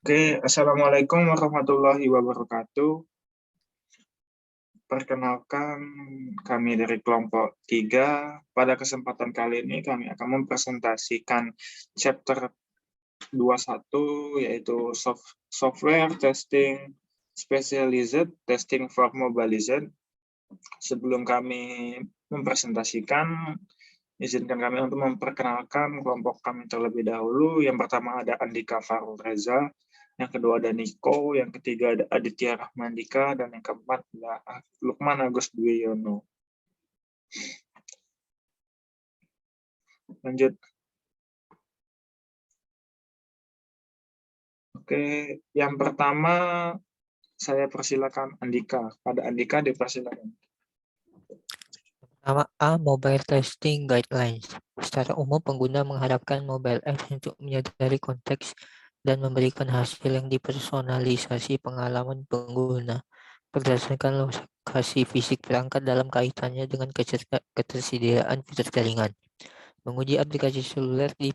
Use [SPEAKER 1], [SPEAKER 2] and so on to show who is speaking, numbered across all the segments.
[SPEAKER 1] Oke, Assalamualaikum warahmatullahi wabarakatuh. Perkenalkan, kami dari kelompok 3. Pada kesempatan kali ini kami akan mempresentasikan chapter 21, yaitu Software Testing Specialized Testing for Mobile Legends. Sebelum kami mempresentasikan, izinkan kami untuk memperkenalkan kelompok kami terlebih dahulu. Yang pertama ada Andika Farul Reza, yang kedua ada Niko, yang ketiga ada Aditya Rahmandika, dan yang keempat ada Lukman Agus Dwiyono. Lanjut. Oke, yang pertama saya persilakan Andika. Pada Andika dipersilakan.
[SPEAKER 2] Pertama A. Mobile Testing Guidelines. Secara umum, pengguna mengharapkan mobile apps untuk menyadari konteks dan memberikan hasil yang dipersonalisasi pengalaman pengguna berdasarkan lokasi fisik perangkat dalam kaitannya dengan ketersediaan fitur jaringan. Menguji aplikasi seluler di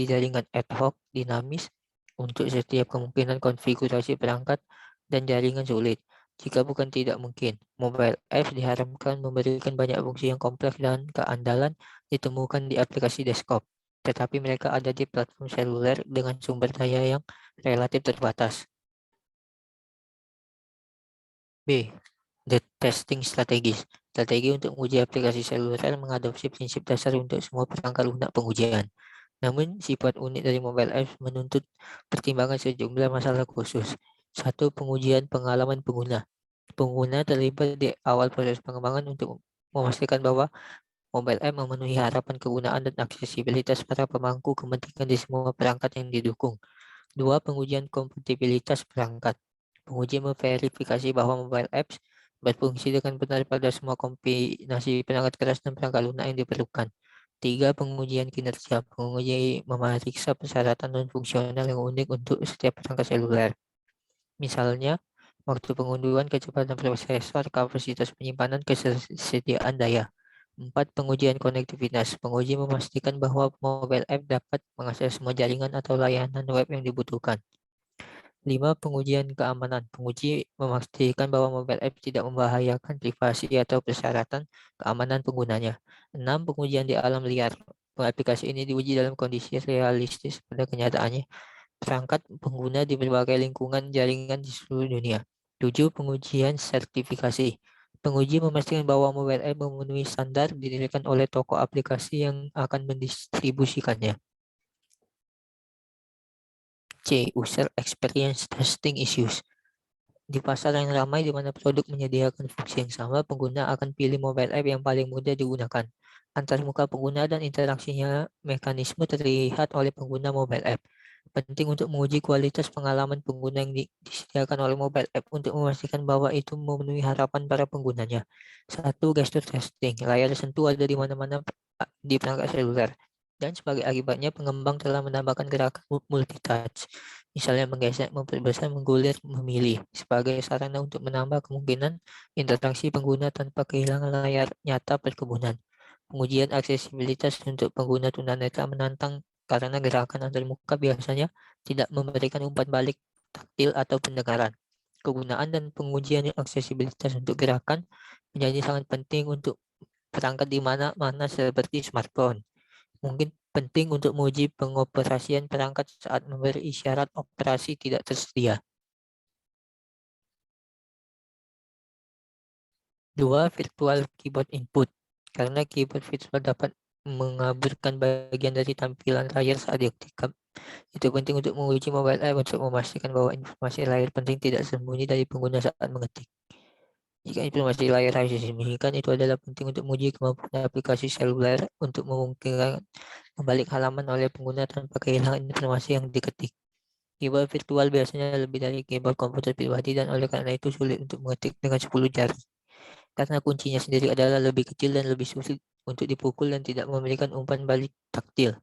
[SPEAKER 2] jaringan ad hoc dinamis untuk setiap kemungkinan konfigurasi perangkat dan jaringan sulit. Jika bukan tidak mungkin, mobile apps diharapkan memberikan banyak fungsi yang kompleks dan keandalan ditemukan di aplikasi desktop, tetapi mereka ada di platform seluler dengan sumber daya yang relatif terbatas. B. The testing strategies. Strategi untuk menguji aplikasi seluler mengadopsi prinsip dasar untuk semua perangkat lunak pengujian. Namun, sifat unik dari mobile apps menuntut pertimbangan sejumlah masalah khusus. 1. Pengujian pengalaman pengguna. Pengguna terlibat di awal proses pengembangan untuk memastikan bahwa mobile app memenuhi harapan kegunaan dan aksesibilitas para pemangku kepentingan di semua perangkat yang didukung. 2. Pengujian kompatibilitas perangkat. Penguji memverifikasi bahwa mobile apps berfungsi dengan benar pada semua kombinasi perangkat keras dan perangkat lunak yang diperlukan. 3. Pengujian kinerja. Penguji memeriksa persyaratan dan fungsional yang unik untuk setiap perangkat seluler. Misalnya, waktu pengunduhan, kecepatan prosesor, kapasitas penyimpanan, kesediaan daya. 4. Pengujian konektivitas. Penguji memastikan bahwa mobile app dapat mengakses semua jaringan atau layanan web yang dibutuhkan. 5. Pengujian keamanan. Penguji memastikan bahwa mobile app tidak membahayakan privasi atau persyaratan keamanan penggunanya. 6. Pengujian di alam liar. Aplikasi ini diuji dalam kondisi realistis pada kenyataannya perangkat pengguna di berbagai lingkungan jaringan di seluruh dunia. 7. Pengujian sertifikasi. Penguji memastikan bahwa mobile app memenuhi standar didirikan oleh toko aplikasi yang akan mendistribusikannya. C. User Experience Testing Issues. Di pasar yang ramai di mana produk menyediakan fungsi yang sama, pengguna akan pilih mobile app yang paling mudah digunakan. Antarmuka pengguna dan interaksinya mekanisme terlihat oleh pengguna mobile app. Penting untuk menguji kualitas pengalaman pengguna yang disediakan oleh mobile app untuk memastikan bahwa itu memenuhi harapan para penggunanya. 1. Gesture testing. Layar sentuh ada di mana-mana di perangkat seluler. Dan sebagai akibatnya, pengembang telah menambahkan gerakan multitouch. Misalnya menggesek, memperbesar, menggulir, memilih. Sebagai sarana untuk menambah kemungkinan interaksi pengguna tanpa kehilangan layar nyata perkebunan. Pengujian aksesibilitas untuk pengguna tunanetra menantang karena gerakan antarmuka biasanya tidak memberikan umpan balik taktil atau pendengaran. Kegunaan dan pengujian aksesibilitas untuk gerakan menjadi sangat penting untuk perangkat di mana-mana seperti smartphone. Mungkin penting untuk menguji pengoperasian perangkat saat memberi isyarat operasi tidak tersedia. 2. Virtual keyboard input. Karena keyboard virtual dapat mengaburkan bagian dari tampilan layar saat diketikkan. Itu penting untuk menguji mobile app untuk memastikan bahwa informasi layar penting tidak sembunyi dari pengguna saat mengetik. Jika informasi layar harus disembunyikan, itu adalah penting untuk menguji kemampuan aplikasi seluler untuk memungkinkan membalik halaman oleh pengguna tanpa kehilangan informasi yang diketik. Keyboard virtual biasanya lebih dari keyboard komputer pribadi dan oleh karena itu sulit untuk mengetik dengan 10 jari. Karena kuncinya sendiri adalah lebih kecil dan lebih sulit untuk dipukul dan tidak memberikan umpan balik taktil.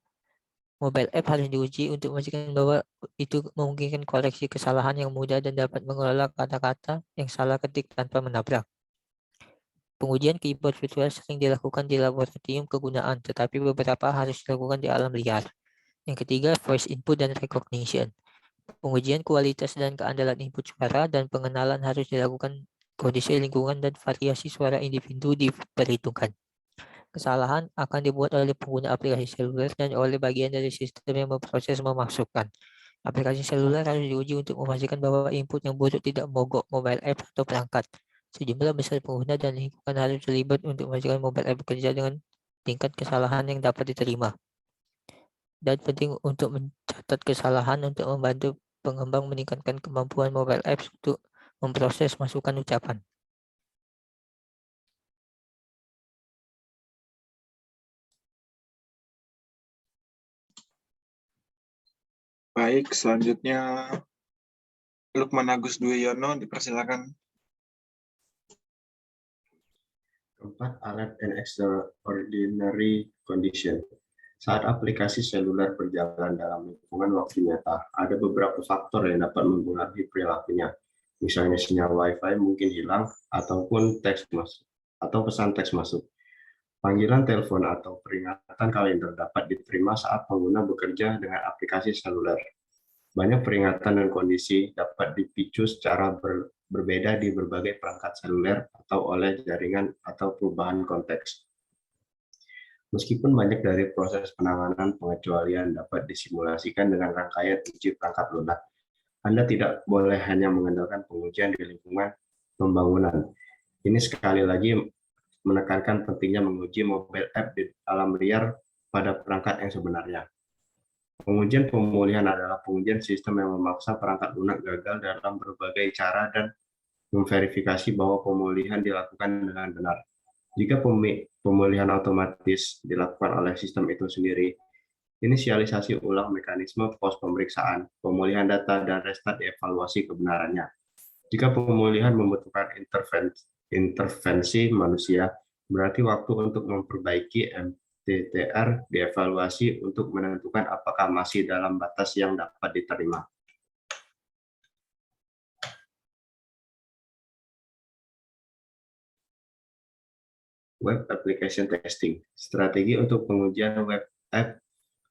[SPEAKER 2] Mobile app harus diuji untuk memastikan bahwa itu memungkinkan koreksi kesalahan yang mudah dan dapat mengelola kata-kata yang salah ketik tanpa menabrak. Pengujian keyboard virtual sering dilakukan di laboratorium kegunaan, tetapi beberapa harus dilakukan di alam liar. Yang ketiga, voice input dan recognition. Pengujian kualitas dan keandalan input suara dan pengenalan harus dilakukan kondisi lingkungan dan variasi suara individu diperhitungkan. Kesalahan akan dibuat oleh pengguna aplikasi seluler dan oleh bagian dari sistem yang memproses memasukkan. Aplikasi seluler harus diuji untuk memastikan bahwa input yang buruk tidak mogok mobile app atau perangkat. Sejumlah besar pengguna dan lingkungan harus terlibat untuk memastikan mobile app bekerja dengan tingkat kesalahan yang dapat diterima. Dan penting untuk mencatat kesalahan untuk membantu pengembang meningkatkan kemampuan mobile apps untuk memproses masukan ucapan.
[SPEAKER 1] Baik, selanjutnya Lukman Agus Dwiyono, dipersilakan.
[SPEAKER 3] Keempat, alert and extraordinary condition. Saat aplikasi seluler berjalan dalam lingkungan waktu nyata, ada beberapa faktor yang dapat mempengaruhi perilakunya. Misalnya sinyal Wi-Fi mungkin hilang ataupun pesan teks masuk. Panggilan telepon atau peringatan kalender dapat diterima saat pengguna bekerja dengan aplikasi seluler. Banyak peringatan dan kondisi dapat dipicu secara berbeda di berbagai perangkat seluler atau oleh jaringan atau perubahan konteks. Meskipun banyak dari proses penanganan pengecualian dapat disimulasikan dengan rangkaian uji perangkat lunak, Anda tidak boleh hanya mengandalkan pengujian di lingkungan pembangunan. Ini sekali lagi menekankan pentingnya menguji mobile app di alam liar pada perangkat yang sebenarnya. Pengujian pemulihan adalah pengujian sistem yang memaksa perangkat lunak gagal dalam berbagai cara dan memverifikasi bahwa pemulihan dilakukan dengan benar. Jika pemulihan otomatis dilakukan oleh sistem itu sendiri, inisialisasi ulang mekanisme pos pemeriksaan, pemulihan data, dan restart dievaluasi kebenarannya. Jika pemulihan membutuhkan intervensi manusia, berarti waktu untuk memperbaiki MTTR dievaluasi untuk menentukan apakah masih dalam batas yang dapat diterima. Web Application Testing. Strategi untuk pengujian web app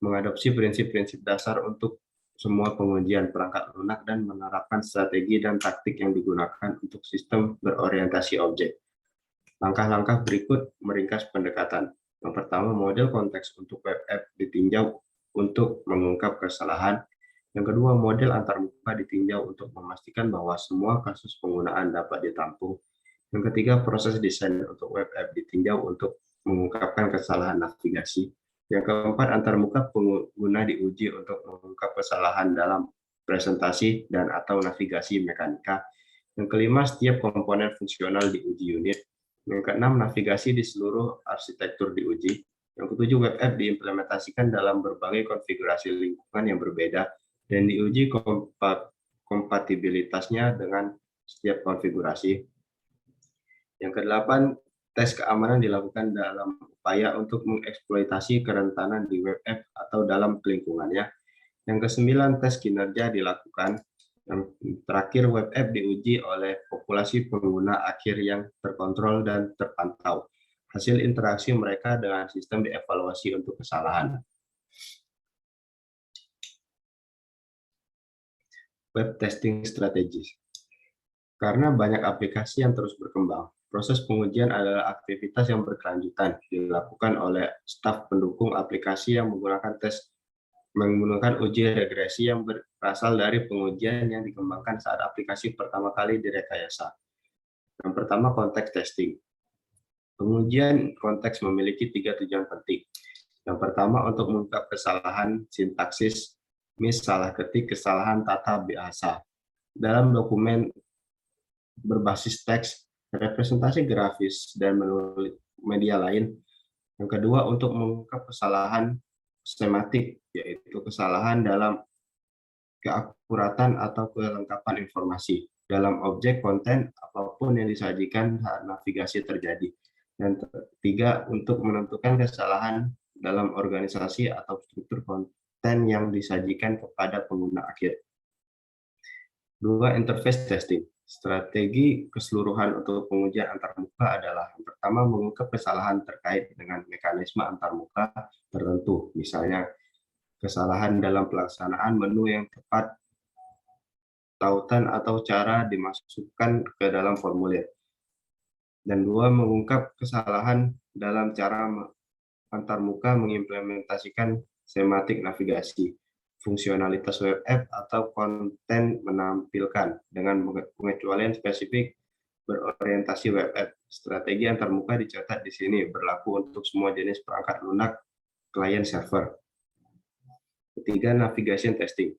[SPEAKER 3] mengadopsi prinsip-prinsip dasar untuk semua pengujian perangkat lunak dan menerapkan strategi dan taktik yang digunakan untuk sistem berorientasi objek. Langkah-langkah berikut meringkas pendekatan. Yang pertama, model konteks untuk web app ditinjau untuk mengungkap kesalahan. Yang kedua, model antarmuka ditinjau untuk memastikan bahwa semua kasus penggunaan dapat ditampung. Yang ketiga, proses desain untuk web app ditinjau untuk mengungkapkan kesalahan navigasi. Yang keempat, antarmuka pengguna diuji untuk mengungkap kesalahan dalam presentasi dan atau navigasi mekanika. Yang kelima, setiap komponen fungsional diuji unit. Yang keenam, navigasi di seluruh arsitektur diuji. Yang ketujuh, web app diimplementasikan dalam berbagai konfigurasi lingkungan yang berbeda dan diuji kompatibilitasnya dengan setiap konfigurasi. Yang kedelapan, tes keamanan dilakukan dalam upaya untuk mengeksploitasi kerentanan di web app atau dalam lingkungannya. Yang kesembilan, tes kinerja dilakukan. Yang terakhir, web app diuji oleh populasi pengguna akhir yang terkontrol dan terpantau. Hasil interaksi mereka dengan sistem dievaluasi untuk kesalahan. Web testing strategis. Karena banyak aplikasi yang terus berkembang, proses pengujian adalah aktivitas yang berkelanjutan dilakukan oleh staf pendukung aplikasi yang menggunakan uji regresi yang berasal dari pengujian yang dikembangkan saat aplikasi pertama kali direkayasa. Yang pertama, konteks testing. Pengujian konteks memiliki 3 tujuan penting. Yang pertama, untuk mengungkap kesalahan sintaksis, salah ketik, kesalahan tata bahasa. Dalam dokumen berbasis teks, representasi grafis, dan media lain. Yang kedua, untuk mengungkap kesalahan sematik, yaitu kesalahan dalam keakuratan atau kelengkapan informasi dalam objek konten apapun yang disajikan saat navigasi terjadi. Dan ketiga, untuk menentukan kesalahan dalam organisasi atau struktur konten yang disajikan kepada pengguna akhir. 2. Interface testing. Strategi keseluruhan untuk pengujian antarmuka adalah yang pertama, mengungkap kesalahan terkait dengan mekanisme antarmuka tertentu, misalnya kesalahan dalam pelaksanaan menu yang tepat tautan atau cara dimasukkan ke dalam formulir. Dan 2, mengungkap kesalahan dalam cara antarmuka mengimplementasikan semantik navigasi, fungsionalitas web app atau konten menampilkan dengan pengecualian spesifik berorientasi web app. Strategi antarmuka dicatat di sini berlaku untuk semua jenis perangkat lunak client server. Ketiga, navigation testing.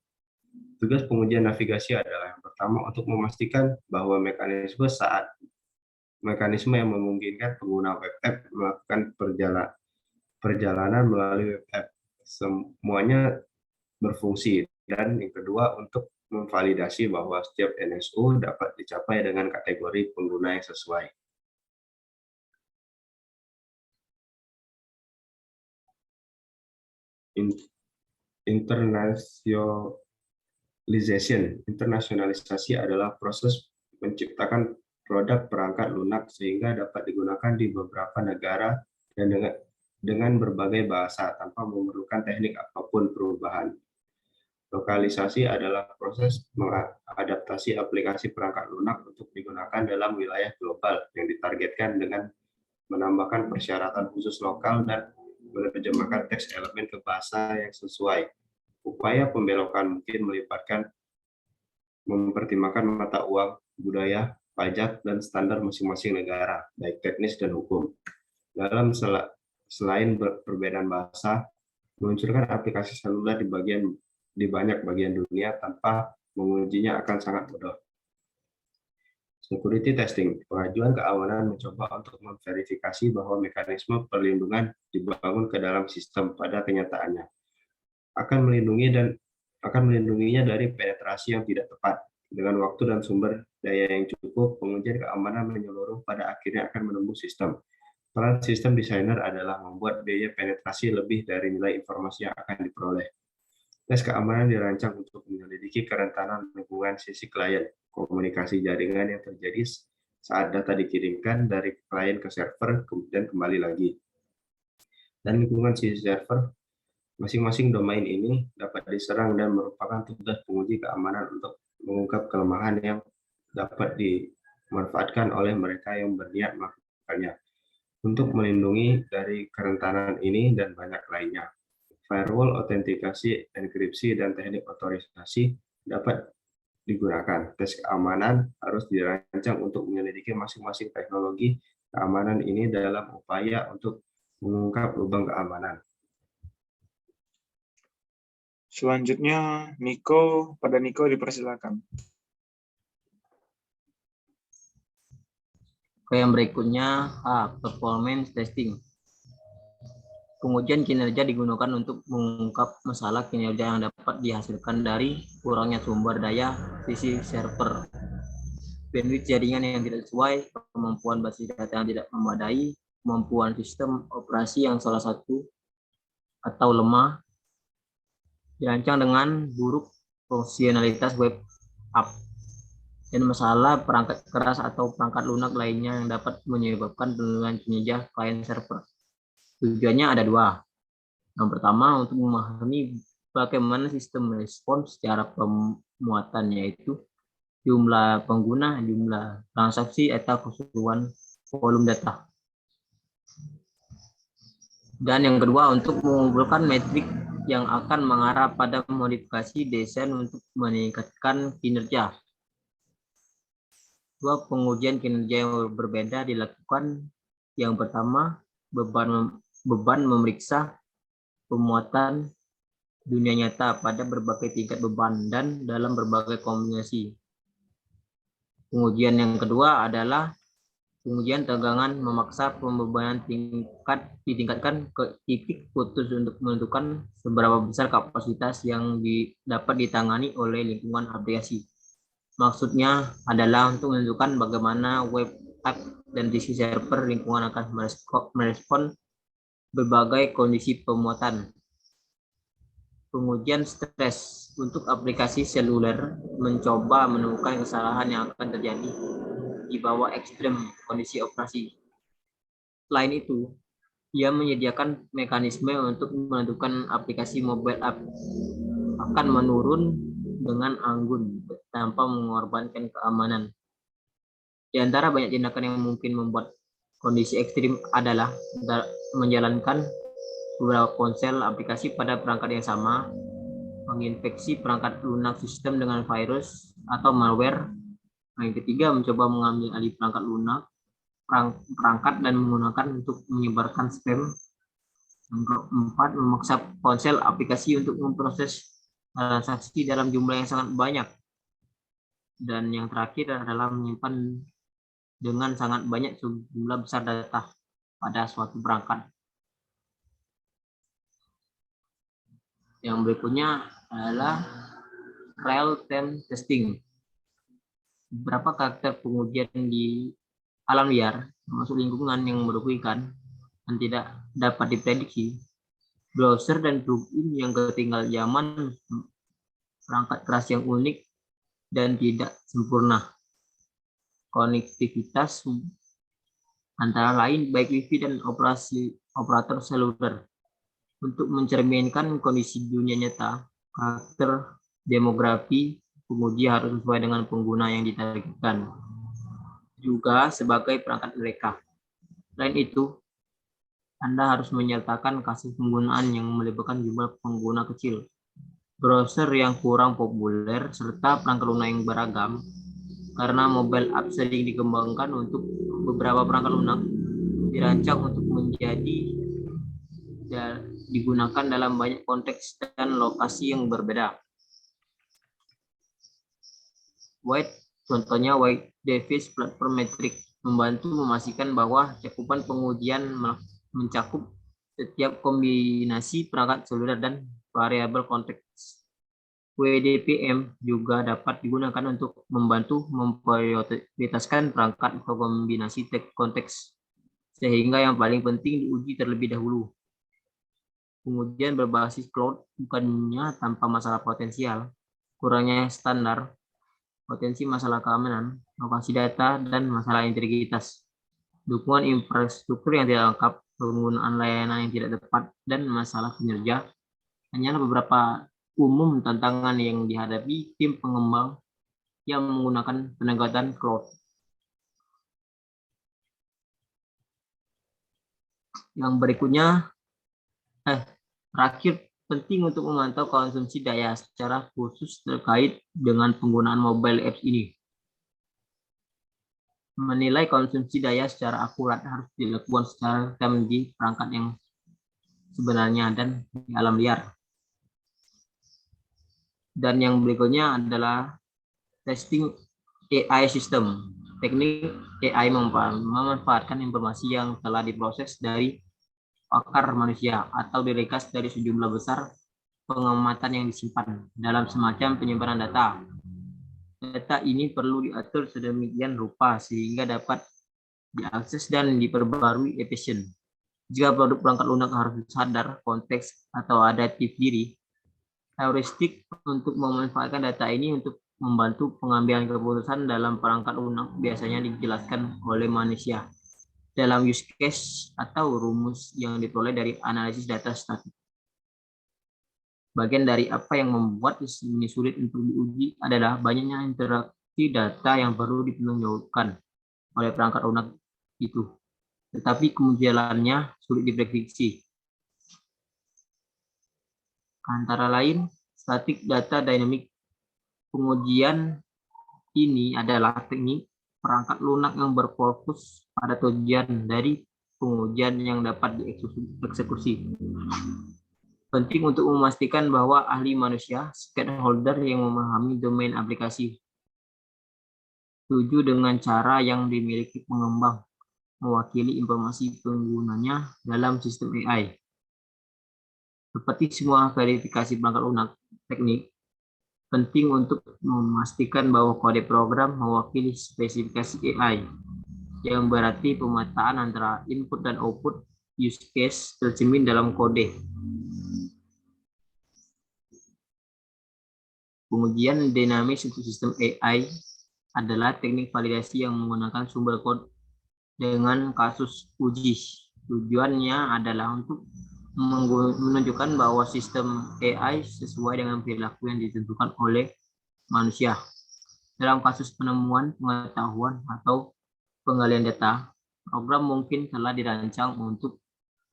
[SPEAKER 3] Tugas pengujian navigasi adalah yang pertama untuk memastikan bahwa mekanisme yang memungkinkan pengguna web app melakukan perjalanan melalui web app semuanya berfungsi, dan yang kedua untuk memvalidasi bahwa setiap NSU dapat dicapai dengan kategori pengguna yang sesuai. Internasionalisasi adalah proses menciptakan produk perangkat lunak sehingga dapat digunakan di beberapa negara dan dengan berbagai bahasa tanpa memerlukan teknik apapun perubahan. Lokalisasi adalah proses mengadaptasi aplikasi perangkat lunak untuk digunakan dalam wilayah global yang ditargetkan dengan menambahkan persyaratan khusus lokal dan menerjemahkan teks elemen ke bahasa yang sesuai. Upaya pembelokan mungkin mempertimbangkan mata uang, budaya, pajak, dan standar masing-masing negara, baik teknis dan hukum. Selain perbedaan bahasa, meluncurkan aplikasi seluler di banyak bagian dunia tanpa mengujinya akan sangat mudah. Security testing, pengajuan keamanan mencoba untuk memverifikasi bahwa mekanisme perlindungan dibangun ke dalam sistem pada kenyataannya. Akan melindunginya dari penetrasi yang tidak tepat. Dengan waktu dan sumber daya yang cukup, pengujian keamanan menyeluruh pada akhirnya akan menembus sistem. Peran sistem designer adalah membuat biaya penetrasi lebih dari nilai informasi yang akan diperoleh. Tes keamanan dirancang untuk menyelidiki kerentanan lingkungan sisi klien, komunikasi jaringan yang terjadi saat data dikirimkan dari klien ke server, kemudian kembali lagi. Dan lingkungan sisi server, masing-masing domain ini dapat diserang dan merupakan tugas penguji keamanan untuk mengungkap kelemahan yang dapat dimanfaatkan oleh mereka yang berniat melakukannya. Untuk melindungi dari kerentanan ini dan banyak lainnya, firewall, autentikasi, enkripsi, dan teknik otorisasi dapat digunakan. Tes keamanan harus dirancang untuk menyelidiki masing-masing teknologi keamanan ini dalam upaya untuk mengungkap lubang keamanan.
[SPEAKER 1] Selanjutnya, Niko, pada Niko dipersilakan.
[SPEAKER 4] Yang berikutnya, performance testing. Pengujian kinerja digunakan untuk mengungkap masalah kinerja yang dapat dihasilkan dari kurangnya sumber daya sisi server, bandwidth jaringan yang tidak sesuai, kemampuan basis data yang tidak memadai, kemampuan sistem operasi yang salah satu atau lemah, dirancang dengan buruk fungsionalitas web app, dan masalah perangkat keras atau perangkat lunak lainnya yang dapat menyebabkan penurunan kinerja client server. Tujuannya ada dua. Yang pertama, untuk memahami bagaimana sistem respons secara pemuatan, yaitu jumlah pengguna, jumlah transaksi, atau keseluruhan volume data. Dan yang kedua, untuk mengumpulkan metrik yang akan mengarah pada modifikasi desain untuk meningkatkan kinerja. Dua pengujian kinerja yang berbeda dilakukan. Yang pertama, beban memeriksa pemuatan dunia nyata pada berbagai tingkat beban dan dalam berbagai kombinasi. Pengujian yang kedua adalah pengujian tegangan memaksa pembebanan ditingkatkan ke titik putus untuk menentukan seberapa besar kapasitas yang dapat ditangani oleh lingkungan aplikasi. Maksudnya adalah untuk menentukan bagaimana web app dan sisi server lingkungan akan merespon berbagai kondisi pemuatan. Pengujian stres untuk aplikasi seluler mencoba menemukan kesalahan yang akan terjadi di bawah ekstrem kondisi operasi. Selain itu, ia menyediakan mekanisme untuk menentukan aplikasi mobile app akan menurun dengan anggun tanpa mengorbankan keamanan. Di antara banyak tindakan yang mungkin membuat kondisi ekstrim adalah menjalankan beberapa ponsel aplikasi pada perangkat yang sama, menginfeksi perangkat lunak sistem dengan virus atau malware. Yang ketiga, mencoba mengambil alih perangkat lunak perangkat dan menggunakan untuk menyebarkan spam. Yang keempat, memaksa ponsel aplikasi untuk memproses transaksi dalam jumlah yang sangat banyak. Dan yang terakhir adalah menyimpan dengan sangat banyak jumlah besar data pada suatu perangkat. Yang berikutnya adalah real-time testing. Beberapa karakter pengujian di alam liar, termasuk lingkungan yang merugikan dan tidak dapat diprediksi, browser dan plugin yang ketinggal zaman, perangkat keras yang unik dan tidak sempurna, konektivitas antara lain baik Wi-Fi dan operator seluler. Untuk mencerminkan kondisi dunia nyata, karakter demografi penguji harus sesuai dengan pengguna yang ditargetkan, juga sebagai perangkat mereka. Selain itu, Anda harus menyertakan kasus penggunaan yang melibatkan jumlah pengguna kecil, browser yang kurang populer, serta perangkat lunak yang beragam. Karena mobile app sering dikembangkan untuk beberapa perangkat lunak, dirancang untuk menjadi digunakan dalam banyak konteks dan lokasi yang berbeda. Contohnya White Davis Platform Metric membantu memastikan bahwa cakupan pengujian mencakup setiap kombinasi perangkat seluler dan variabel konteks. WDPM juga dapat digunakan untuk membantu memprioritaskan perangkat atau kombinasi konteks, sehingga yang paling penting diuji terlebih dahulu. Pengujian berbasis cloud bukannya tanpa masalah potensial, kurangnya standar, potensi masalah keamanan, lokasi data, dan masalah integritas. Dukungan infrastruktur yang tidak lengkap, penggunaan layanan yang tidak tepat, dan masalah kinerja hanyalah beberapa umum tantangan yang dihadapi tim pengembang yang menggunakan penegakan cloud. Yang berikutnya, terakhir, penting untuk memantau konsumsi daya secara khusus terkait dengan penggunaan mobile apps ini. Menilai konsumsi daya secara akurat harus dilakukan secara real-time di perangkat yang sebenarnya dan di alam liar. Dan yang berikutnya adalah testing AI system. Teknik AI memanfaatkan informasi yang telah diproses dari pakar manusia atau direkas dari sejumlah besar pengamatan yang disimpan dalam semacam penyimpanan data. Data ini perlu diatur sedemikian rupa sehingga dapat diakses dan diperbarui efisien. Jika produk perangkat lunak harus sadar konteks atau adaptif diri, heuristik untuk memanfaatkan data ini untuk membantu pengambilan keputusan dalam perangkat lunak biasanya dijelaskan oleh manusia dalam use case atau rumus yang diperoleh dari analisis data statik. Bagian dari apa yang membuat ini sulit untuk diuji adalah banyaknya interaksi data yang perlu dipertanggungjawabkan oleh perangkat lunak itu, tetapi kemunculannya sulit diprediksi. Antara lain, static data dynamic. Pengujian ini adalah teknik perangkat lunak yang berfokus pada tujuan dari pengujian yang dapat dieksekusi. Penting untuk memastikan bahwa ahli manusia, stakeholder yang memahami domain aplikasi, setuju dengan cara yang dimiliki pengembang, mewakili informasi penggunanya dalam sistem AI. Seperti semua verifikasi perangkat lunak, teknik penting untuk memastikan bahwa kode program mewakili spesifikasi AI, yang berarti pemetaan antara input dan output use case tercermin dalam kode. Pengujian dinamis untuk sistem AI adalah teknik validasi yang menggunakan sumber kode dengan kasus uji. Tujuannya adalah untuk menunjukkan bahwa sistem AI sesuai dengan perilaku yang ditentukan oleh manusia Dalam kasus penemuan, pengetahuan, atau penggalian data, program mungkin telah dirancang untuk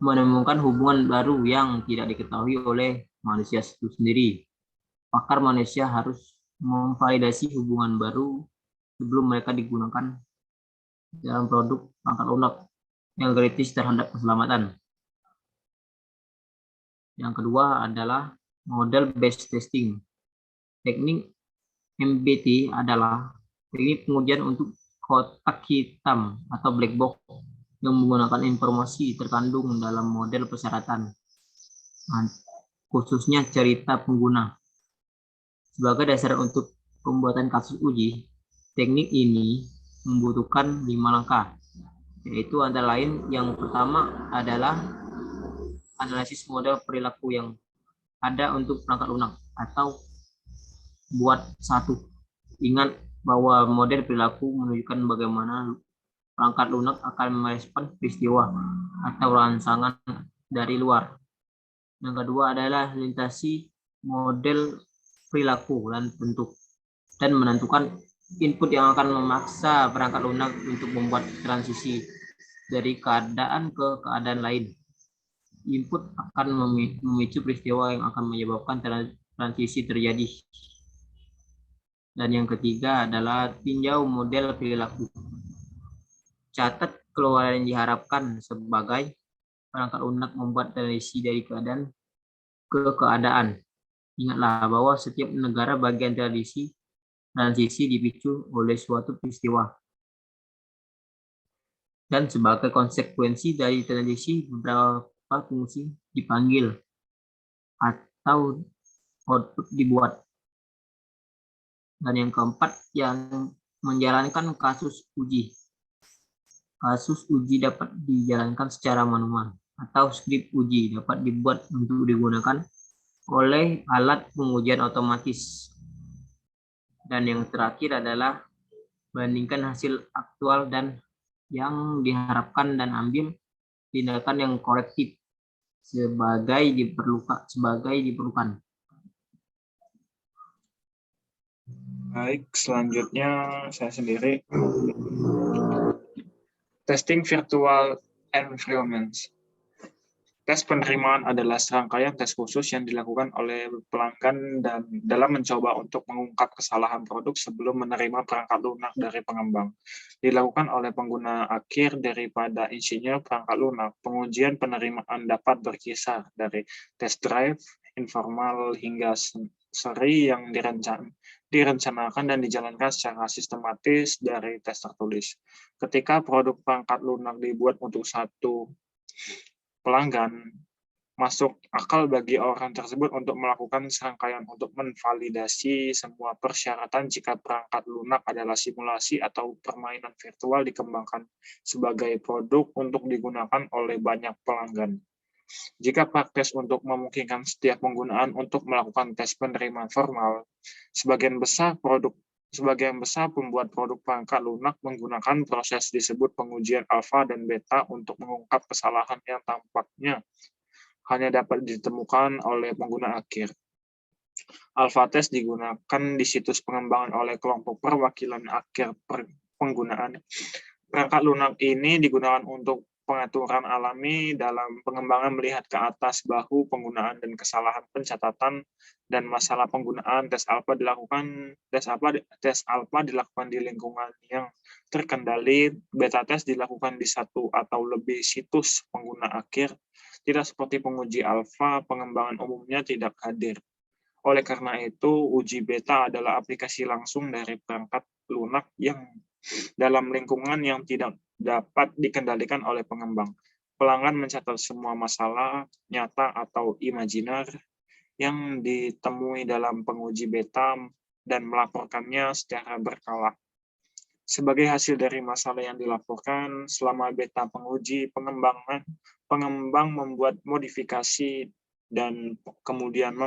[SPEAKER 4] menemukan hubungan baru yang tidak diketahui oleh manusia itu sendiri. Pakar manusia harus memvalidasi hubungan baru sebelum mereka digunakan dalam produk perangkat lunak yang kritis terhadap keselamatan. Yang kedua adalah model based testing. Teknik MBT adalah teknik pengujian untuk kotak hitam atau black box yang menggunakan informasi terkandung dalam model persyaratan, khususnya cerita pengguna. Sebagai dasar untuk pembuatan kasus uji, teknik ini membutuhkan 5 langkah, yaitu antara lain yang pertama adalah analisis model perilaku yang ada untuk perangkat lunak atau buat satu. Ingat bahwa model perilaku menunjukkan bagaimana perangkat lunak akan merespon peristiwa atau rangsangan dari luar. Yang kedua adalah lintasi model perilaku dan bentuk dan menentukan input yang akan memaksa perangkat lunak untuk membuat transisi dari keadaan ke keadaan lain. Input akan memicu peristiwa yang akan menyebabkan transisi terjadi. Dan yang ketiga adalah tinjau model perilaku. Catat keluaran yang diharapkan sebagai perangkat lunak membuat transisi dari keadaan ke keadaan. Ingatlah bahwa setiap negara bagian transisi dipicu oleh suatu peristiwa. Dan sebagai konsekuensi dari transisi, beberapa fungsi dipanggil atau output dibuat. Dan yang keempat, yang menjalankan kasus uji. Kasus uji dapat dijalankan secara manual atau skrip uji dapat dibuat untuk digunakan oleh alat pengujian otomatis. Dan yang terakhir adalah bandingkan hasil aktual dan yang diharapkan dan ambil tindakan yang korektif sebagai diperlukan.
[SPEAKER 1] Baik, selanjutnya saya sendiri. Testing virtual environments. Tes penerimaan adalah serangkaian tes khusus yang dilakukan oleh pelanggan dan dalam mencoba untuk mengungkap kesalahan produk sebelum menerima perangkat lunak dari pengembang. Dilakukan oleh pengguna akhir daripada insinyur perangkat lunak. Pengujian penerimaan dapat berkisar dari test drive informal hingga seri yang direncanakan dan dijalankan secara sistematis dari tes tertulis. Ketika produk perangkat lunak dibuat untuk satu pelanggan, masuk akal bagi orang tersebut untuk melakukan serangkaian untuk menvalidasi semua persyaratan jika perangkat lunak adalah simulasi atau permainan virtual dikembangkan sebagai produk untuk digunakan oleh banyak pelanggan. Jika praktis untuk memungkinkan setiap penggunaan untuk melakukan tes penerimaan formal, sebagian besar pembuat produk perangkat lunak menggunakan proses disebut pengujian alfa dan beta untuk mengungkap kesalahan yang tampaknya hanya dapat ditemukan oleh pengguna akhir. Alpha test digunakan di situs pengembangan oleh kelompok perwakilan akhir penggunaan. Perangkat lunak ini digunakan untuk pengaturan alami dalam pengembangan melihat ke atas bahu penggunaan dan kesalahan pencatatan dan masalah penggunaan. Tes alfa dilakukan di lingkungan yang terkendali. Beta test dilakukan di satu atau lebih situs pengguna akhir. Tidak seperti penguji alfa, pengembangan umumnya tidak hadir. Oleh karena itu, uji beta adalah aplikasi langsung dari perangkat lunak yang dalam lingkungan yang tidak dapat dikendalikan oleh pengembang. Pelanggan mencatat semua masalah nyata atau imajiner yang ditemui dalam penguji beta dan melaporkannya secara berkala. Sebagai hasil dari masalah yang dilaporkan selama beta penguji, pengembang membuat modifikasi dan kemudian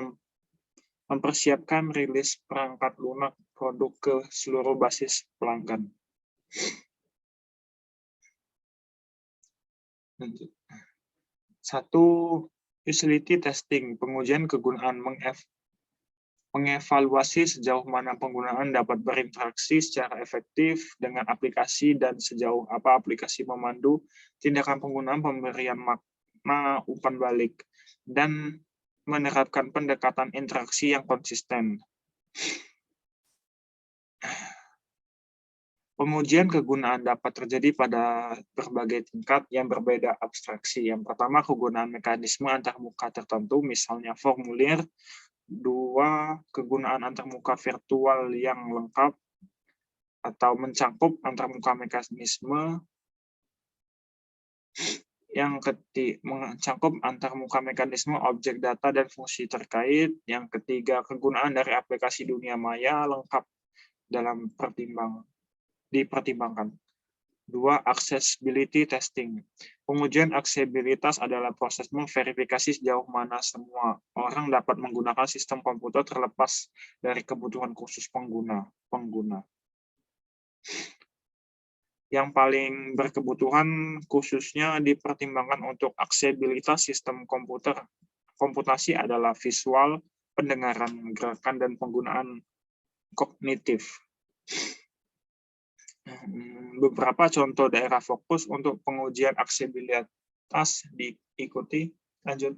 [SPEAKER 1] mempersiapkan rilis perangkat lunak produk ke seluruh basis pelanggan. Satu, utility testing, pengujian kegunaan mengevaluasi sejauh mana penggunaan dapat berinteraksi secara efektif dengan aplikasi dan sejauh apa aplikasi memandu tindakan penggunaan pemberian makna umpan balik, dan menerapkan pendekatan interaksi yang konsisten. Pengujian kegunaan dapat terjadi pada berbagai tingkat yang berbeda abstraksi. Yang pertama, kegunaan mekanisme antarmuka tertentu, misalnya formulir. 2, kegunaan antarmuka virtual yang lengkap atau mencakup antarmuka mekanisme. Yang ketiga, mencakup antarmuka mekanisme, objek data, dan fungsi terkait. Yang ketiga, kegunaan dari aplikasi dunia maya lengkap dalam dipertimbangkan. 2, accessibility testing. Pengujian aksesibilitas adalah proses memverifikasi sejauh mana semua orang dapat menggunakan sistem komputer terlepas dari kebutuhan khusus pengguna. Yang paling berkebutuhan khususnya dipertimbangkan untuk aksesibilitas sistem komputasi adalah visual, pendengaran, gerakan, dan penggunaan kognitif. Beberapa contoh daerah fokus untuk pengujian aksesibilitas diikuti. Lanjut.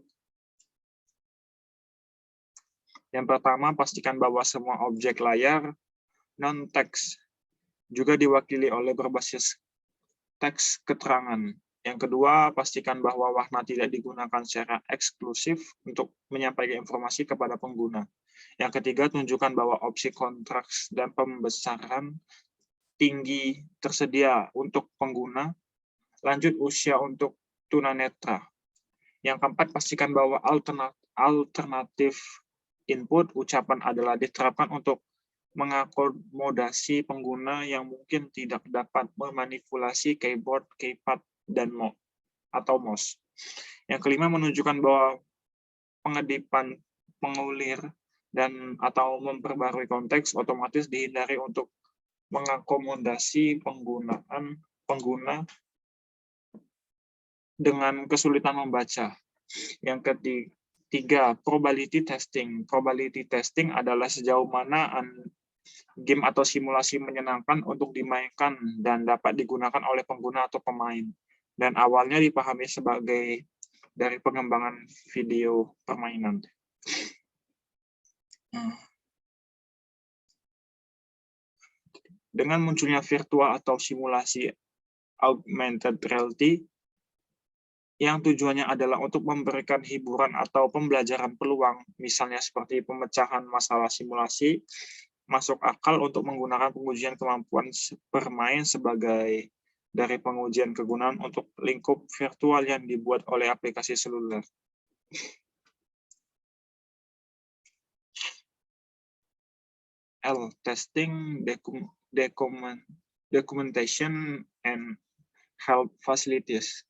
[SPEAKER 1] Yang pertama, pastikan bahwa semua objek layar non-teks juga diwakili oleh berbasis teks keterangan. Yang kedua, pastikan bahwa warna tidak digunakan secara eksklusif untuk menyampaikan informasi kepada pengguna. Yang ketiga, tunjukkan bahwa opsi kontras dan pembesaran tinggi tersedia untuk pengguna. Lanjut, usia untuk tunanetra. Yang keempat, pastikan bahwa alternatif input ucapan adalah diterapkan untuk mengakomodasi pengguna yang mungkin tidak dapat memanipulasi keyboard, keypad, dan mouse. Yang kelima, menunjukkan bahwa pengedipan pengulir dan atau memperbarui konteks otomatis dihindari untuk mengakomodasi pengguna dengan kesulitan membaca. Yang ketiga, probability testing. Probability testing adalah sejauh mana game atau simulasi menyenangkan untuk dimainkan dan dapat digunakan oleh pengguna atau pemain. Dan awalnya dipahami sebagai dari pengembangan video permainan. Dengan munculnya virtual atau simulasi augmented reality, yang tujuannya adalah untuk memberikan hiburan atau pembelajaran peluang, misalnya seperti pemecahan masalah simulasi, masuk akal untuk menggunakan pengujian kemampuan bermain sebagai dari pengujian kegunaan untuk lingkup virtual yang dibuat oleh aplikasi seluler. L. Testing, documentation, and help facilities.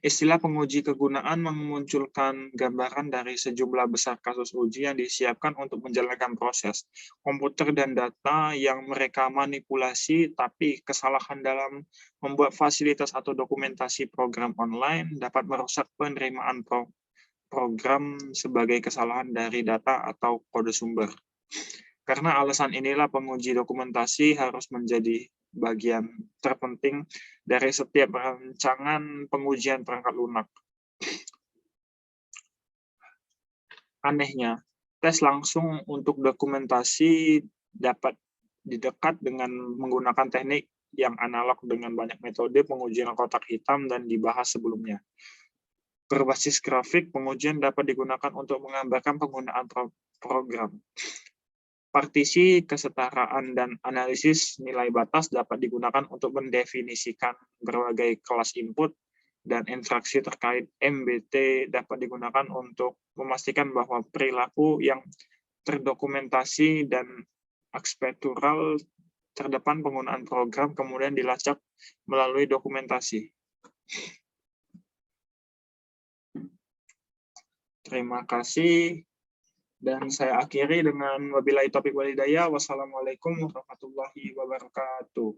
[SPEAKER 1] Istilah penguji kegunaan memunculkan gambaran dari sejumlah besar kasus uji yang disiapkan untuk menjalankan proses komputer dan data yang mereka manipulasi, tapi kesalahan dalam membuat fasilitas atau dokumentasi program online dapat merusak penerimaan program sebagai kesalahan dari data atau kode sumber. Karena alasan inilah penguji dokumentasi harus menjadi bagian terpenting dari setiap rancangan pengujian perangkat lunak. Anehnya, tes langsung untuk dokumentasi dapat didekat dengan menggunakan teknik yang analog dengan banyak metode pengujian kotak hitam dan dibahas sebelumnya. Berbasis grafik, pengujian dapat digunakan untuk menggambarkan penggunaan program. Partisi, kesetaraan, dan analisis nilai batas dapat digunakan untuk mendefinisikan berbagai kelas input, dan interaksi terkait MBT dapat digunakan untuk memastikan bahwa perilaku yang terdokumentasi dan ekspektural terdepan penggunaan program kemudian dilacak melalui dokumentasi. Terima kasih. Dan saya akhiri dengan wabillahi taufiq wal hidayah. Wassalamualaikum warahmatullahi wabarakatuh.